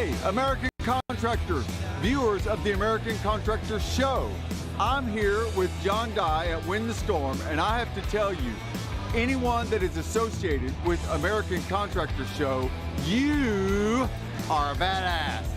Hey, American contractors, viewers of the American Contractor Show. I'm here with John Dye at Win the Storm, and I have to tell you, anyone that is associated with American Contractor Show, you are a badass.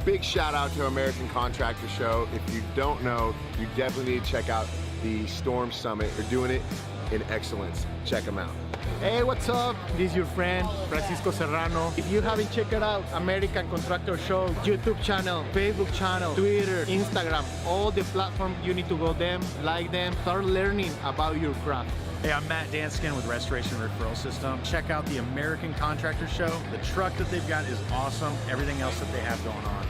Big shout out to American Contractor Show. If you don't know, you definitely need to check out the Storm Summit. They're doing it in excellence. Check them out. Hey, what's up? This is your friend, Francisco Serrano. If you haven't checked it out, American Contractor Show, YouTube channel, Facebook channel, Twitter, Instagram, all the platforms, you need to go them, like them, start learning about your craft. Hey, I'm Matt Danskin with Restoration Referral System. Check out the American Contractor Show. The truck that they've got is awesome. Everything else that they have going on.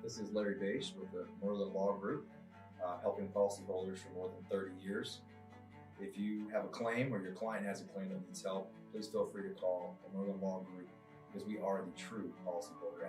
This is Larry Bache with the Merlin Law Group, helping policyholders for more than 30 years. If you have a claim or your client has a claim that needs help, please feel free to call the Merlin Law Group because we are the true policyholder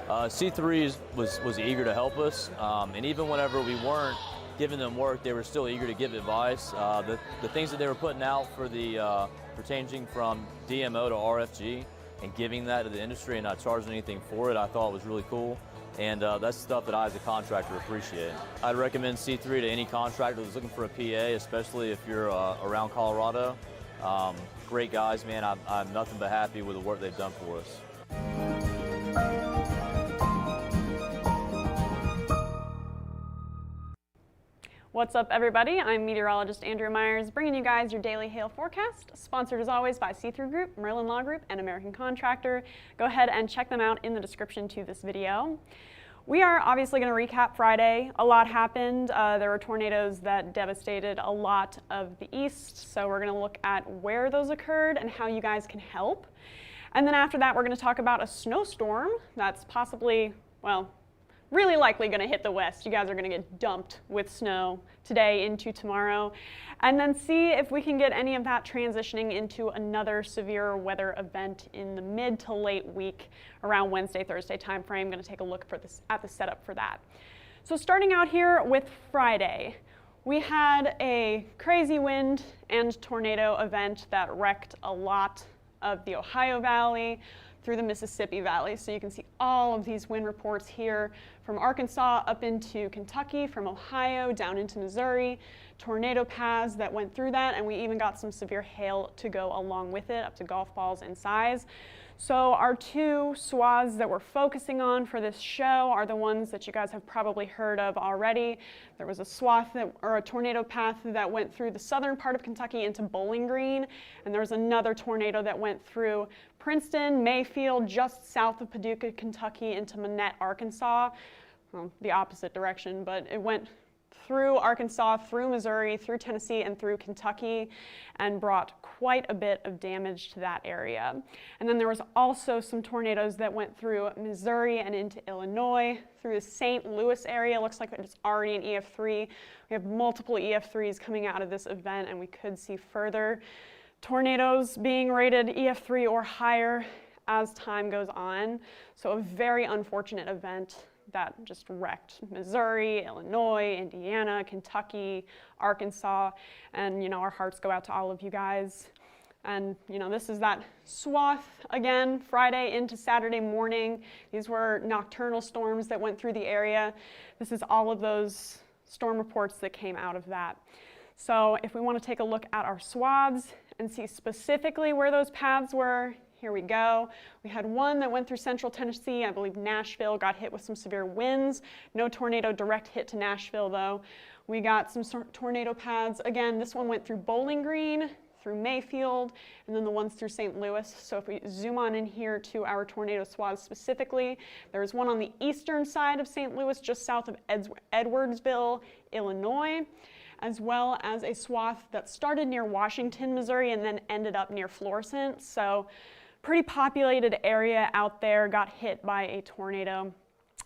advocate. C3 was eager to help us, and even whenever we weren't giving them work, they were still eager to give advice. The things that they were putting out for the changing from DMO to RFG and giving that to the industry and not charging anything for it, I thought was really cool. And that's stuff that I, as a contractor, appreciate. I'd recommend C3 to any contractor that's looking for a PA, especially if you're around Colorado. Great guys, man. I'm nothing but happy with the work they've done for us. What's up, everybody? I'm meteorologist Andrew Myers, bringing you guys your daily hail forecast, sponsored as always by C3 Group, Merlin Law Group, and American Contractor. Go ahead and check them out in the description to this video. We are obviously going to recap Friday. A lot happened. There were tornadoes that devastated a lot of the east, so we're going to look at where those occurred and how you guys can help. And then after that, we're going to talk about a snowstorm that's possibly, well, really likely going to hit the west. You guys are going to get dumped with snow today into tomorrow, and then see if we can get any of that transitioning into another severe weather event in the mid to late week around Wednesday, Thursday time frame. Going to take a look at the setup for that. So starting out here with Friday, we had a crazy wind and tornado event that wrecked a lot of the Ohio Valley through the Mississippi Valley. So you can see all of these wind reports here from Arkansas up into Kentucky, from Ohio down into Missouri, tornado paths that went through that, and we even got some severe hail to go along with it, up to golf balls in size. So our two swaths that we're focusing on for this show are the ones that you guys have probably heard of already. There was a swath or a tornado path that went through the southern part of Kentucky into Bowling Green, and there was another tornado that went through Princeton, Mayfield, just south of Paducah, Kentucky, into Manette, Arkansas. Well, the opposite direction, but it went through Arkansas, through Missouri, through Tennessee, and through Kentucky, and brought quite a bit of damage to that area. And then there was also some tornadoes that went through Missouri and into Illinois, through the St. Louis area. Looks like it's already an EF3. We have multiple EF3s coming out of this event, and we could see further tornadoes being rated EF3 or higher as time goes on. So a very unfortunate event that just wrecked Missouri, Illinois, Indiana, Kentucky, Arkansas, and our hearts go out to all of you guys. And this is that swath again, Friday into Saturday morning. These were nocturnal storms that went through the area. This is all of those storm reports that came out of that. So if we want to take a look at our swaths and see specifically where those paths were, here we go. We had one that went through central Tennessee. I believe Nashville got hit with some severe winds. No tornado direct hit to Nashville though. We got some tornado paths. Again, this one went through Bowling Green, through Mayfield, and then the ones through St. Louis. So if we zoom on in here to our tornado swaths specifically, there's one on the eastern side of St. Louis, just south of Edwardsville, Illinois, as well as a swath that started near Washington, Missouri, and then ended up near Florissant. So pretty populated area out there, got hit by a tornado.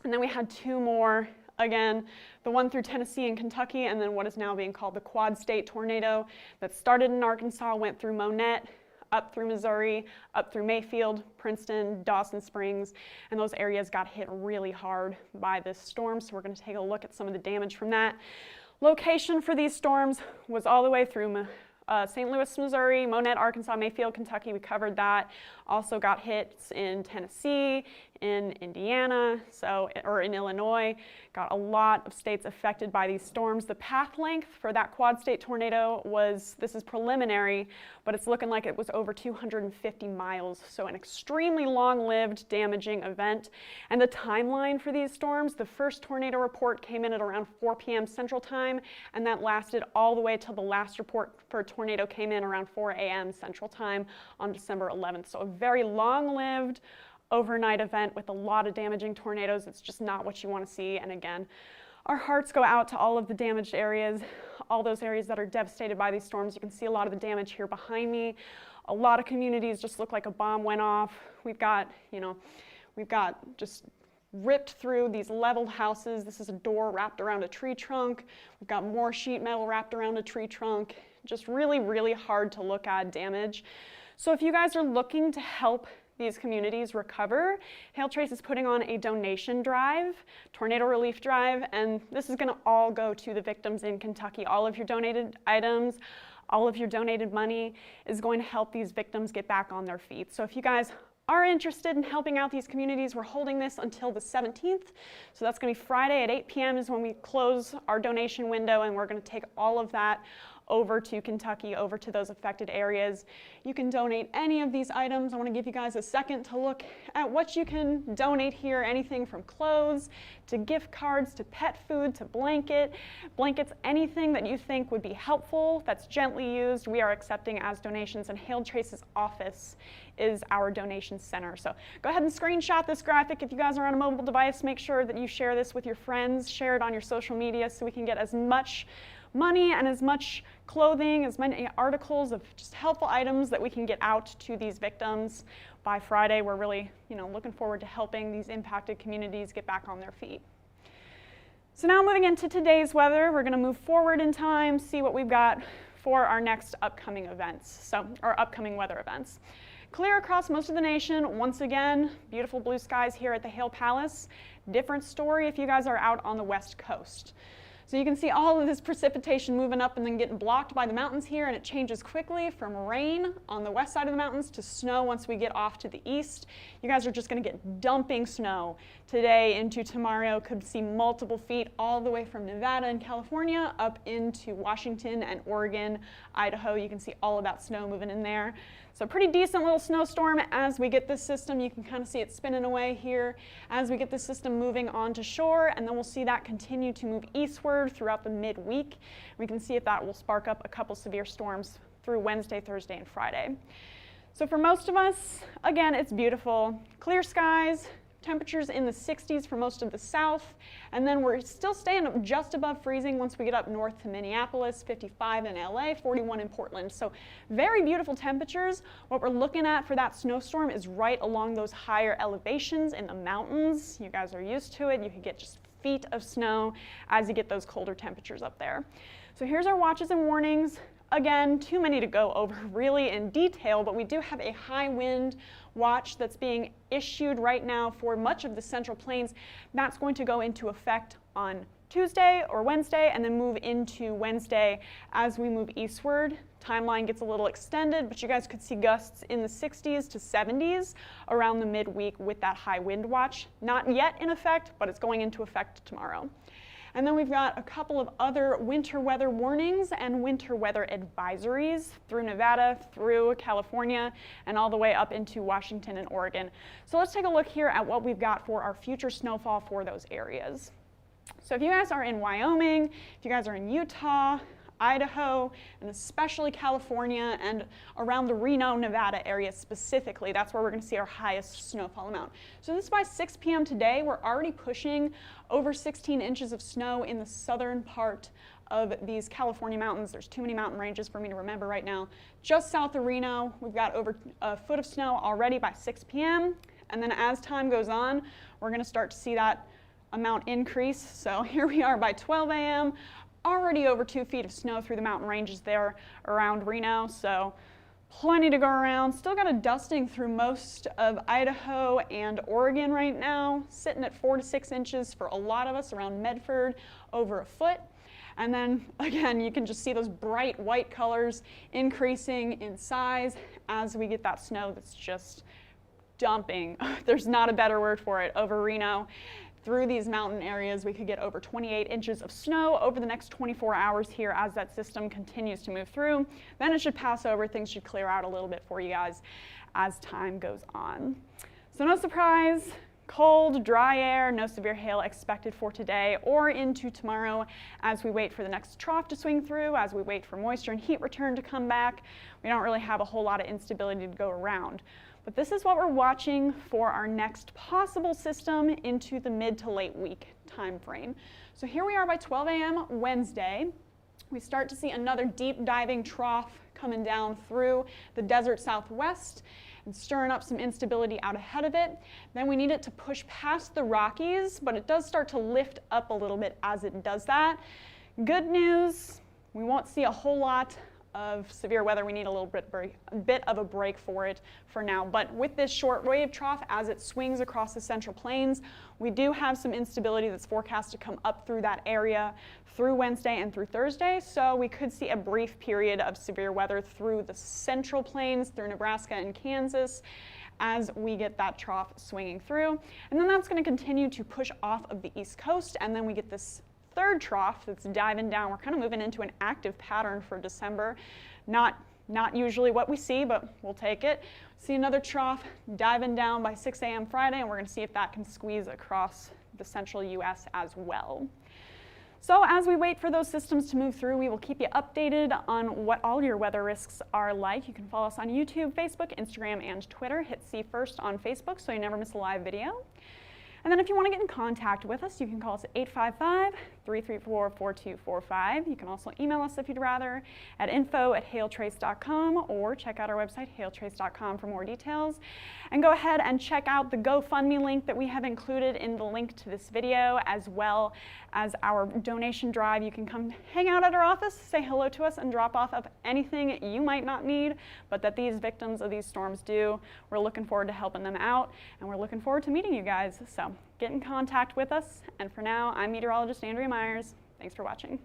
And then we had two more, again, the one through Tennessee and Kentucky, and then what is now being called the Quad State tornado that started in Arkansas, went through Monette, up through Missouri, up through Mayfield, Princeton, Dawson Springs, and those areas got hit really hard by this storm. So we're going to take a look at some of the damage from that. Location for these storms was all the way through St. Louis, Missouri, Monette, Arkansas, Mayfield, Kentucky. We covered that. Also got hits in Tennessee, in Indiana, or in Illinois. Got a lot of states affected by these storms. The path length for that quad state tornado was, this is preliminary, but it's looking like it was over 250 miles. So an extremely long-lived, damaging event. And the timeline for these storms, the first tornado report came in at around 4 p.m. Central Time, and that lasted all the way till the last report for a tornado came in around 4 a.m. Central Time on December 11th. So a very long-lived, overnight event with a lot of damaging tornadoes. It's just not what you want to see. And again, our hearts go out to all of the damaged areas, all those areas that are devastated by these storms. You can see a lot of the damage here behind me. A lot of communities just look like a bomb went off. We've got just ripped through these leveled houses. This is a door wrapped around a tree trunk. We've got more sheet metal wrapped around a tree trunk. Just really, really hard to look at damage. So if you guys are looking to help these communities recover, Hail Trace is putting on a donation drive, tornado relief drive, and this is going to all go to the victims in Kentucky. All of your donated items, all of your donated money is going to help these victims get back on their feet. So if you guys are interested in helping out these communities, we're holding this until the 17th. So that's going to be Friday at 8 p.m. is when we close our donation window, and we're going to take all of that over to Kentucky, over to those affected areas. You can donate any of these items. I want to give you guys a second to look at what you can donate here. Anything from clothes to gift cards to pet food to blankets, anything that you think would be helpful that's gently used, we are accepting as donations, and Hail Trace's office is our donation center. So go ahead and screenshot this graphic. If you guys are on a mobile device, make sure that you share this with your friends, share it on your social media so we can get as much money and as much clothing, as many articles of just helpful items that we can get out to these victims by Friday. We're really, looking forward to helping these impacted communities get back on their feet. So now moving into today's weather, we're going to move forward in time, see what we've got for our next upcoming events, our upcoming weather events. Clear across most of the nation. Once again, beautiful blue skies here at the Hale Palace. Different story if you guys are out on the West Coast. So you can see all of this precipitation moving up and then getting blocked by the mountains here, and it changes quickly from rain on the west side of the mountains to snow once we get off to the east. You guys are just going to get dumping snow today into tomorrow. Could see multiple feet all the way from Nevada and California up into Washington and Oregon, Idaho. You can see all of that snow moving in there. So pretty decent little snowstorm as we get this system. You can kind of see it spinning away here as we get the system moving onto shore, and then we'll see that continue to move eastward throughout the midweek. We can see if that will spark up a couple severe storms through Wednesday, Thursday, and Friday. So for most of us, again, it's beautiful. Clear skies, temperatures in the 60s for most of the south, and then we're still staying just above freezing once we get up north to Minneapolis, 55 in LA, 41 in Portland. So very beautiful temperatures. What we're looking at for that snowstorm is right along those higher elevations in the mountains. You guys are used to it. You can get just feet of snow as you get those colder temperatures up there. So here's our watches and warnings. Again, too many to go over really in detail, but we do have a high wind watch that's being issued right now for much of the Central Plains. That's going to go into effect on Tuesday or Wednesday and then move into Wednesday as we move eastward. Timeline gets a little extended, but you guys could see gusts in the 60s to 70s around the midweek with that high wind watch. Not yet in effect, but it's going into effect tomorrow. And then we've got a couple of other winter weather warnings and winter weather advisories through Nevada, through California, and all the way up into Washington and Oregon. So let's take a look here at what we've got for our future snowfall for those areas. So if you guys are in Wyoming, if you guys are in Utah, Idaho, and especially California and around the Reno, Nevada area specifically, that's where we're going to see our highest snowfall amount. So this is by 6 p.m. today. We're already pushing over 16 inches of snow in the southern part of these California mountains. There's too many mountain ranges for me to remember right now. Just south of Reno, we've got over a foot of snow already by 6 p.m. And then as time goes on, we're going to start to see that amount increase. So here we are by 12 a.m., already over 2 feet of snow through the mountain ranges there around Reno. So Plenty to go around. Still got a dusting through most of Idaho and Oregon right now, sitting at 4 to 6 inches for a lot of us around Medford, over a foot. And then again, you can just see those bright white colors increasing in size as we get that snow that's just dumping. There's not a better word for it, over Reno. Through these mountain areas, we could get over 28 inches of snow over the next 24 hours here as that system continues to move through. Then it should pass over. Things should clear out a little bit for you guys as time goes on. So no surprise, cold, dry air, no severe hail expected for today or into tomorrow as we wait for the next trough to swing through, as we wait for moisture and heat return to come back. We don't really have a whole lot of instability to go around. But this is what we're watching for our next possible system into the mid to late week time frame. So here we are by 12 a.m. Wednesday. We start to see another deep diving trough coming down through the desert southwest and stirring up some instability out ahead of it. Then we need it to push past the Rockies, but it does start to lift up a little bit as it does that. Good news, we won't see a whole lot of severe weather. We need a little bit of a break for it for now. But with this short wave trough, as it swings across the Central Plains, we do have some instability that's forecast to come up through that area through Wednesday and through Thursday. So we could see a brief period of severe weather through the Central Plains, through Nebraska and Kansas, as we get that trough swinging through. And then that's going to continue to push off of the East Coast, and then we get this third trough that's diving down. We're kind of moving into an active pattern for December. Not usually what we see, but we'll take it. See another trough diving down by 6 a.m. Friday, and we're going to see if that can squeeze across the central U.S. as well. So as we wait for those systems to move through, we will keep you updated on what all your weather risks are like. You can follow us on YouTube, Facebook, Instagram, and Twitter. Hit See First on Facebook so you never miss a live video. And then if you want to get in contact with us, you can call us at 855-334-4245. You can also email us if you'd rather at info@hailtrace.com, or check out our website, hailtrace.com, for more details. And go ahead and check out the GoFundMe link that we have included in the link to this video, as well as our donation drive. You can come hang out at our office, say hello to us, and drop off of anything you might not need, but that these victims of these storms do. We're looking forward to helping them out, and we're looking forward to meeting you guys. So get in contact with us. And for now, I'm meteorologist Andrea Myers. Thanks for watching.